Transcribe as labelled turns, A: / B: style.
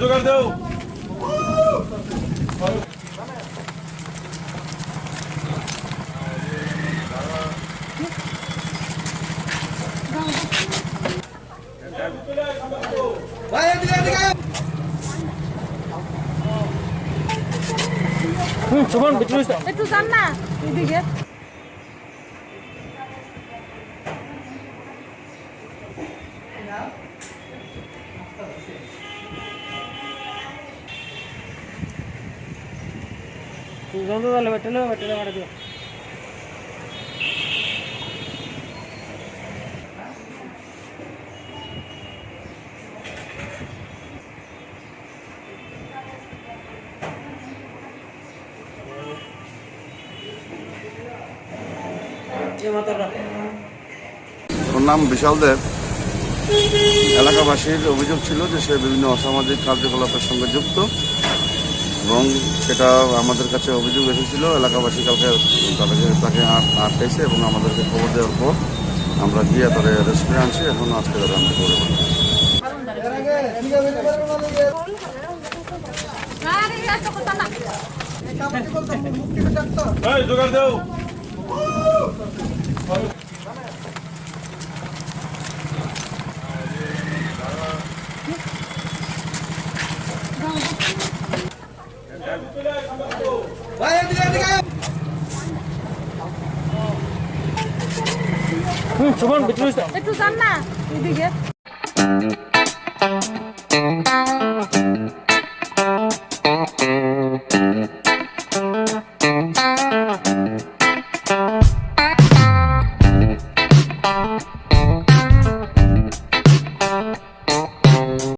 A: জোগাড় দাও।
B: শুভন ভিতরে
C: একটু যান না এদিকে।
B: জলদি তাহলে বেটেলে মারা দিও।
D: ওর নাম বিশাল দেব। এলাকাবাসীর অভিযোগ ছিল যে সে বিভিন্ন অসামাজিক কার্যকলাপের সঙ্গে যুক্ত এবং সেটা আমাদের কাছে অভিযোগ এসেছিল। এলাকাবাসী কালকে তাকে আটকেছে এবং আমাদেরকে খবর দেওয়ার পর আমরা গিয়ে তাদের অ্যারেস্ট করে আনছি। এখন আজকে তারা আমরা করে
A: জোগাড় দাও।
B: শুভন ভিতরে
C: একটু যান না এদিকে।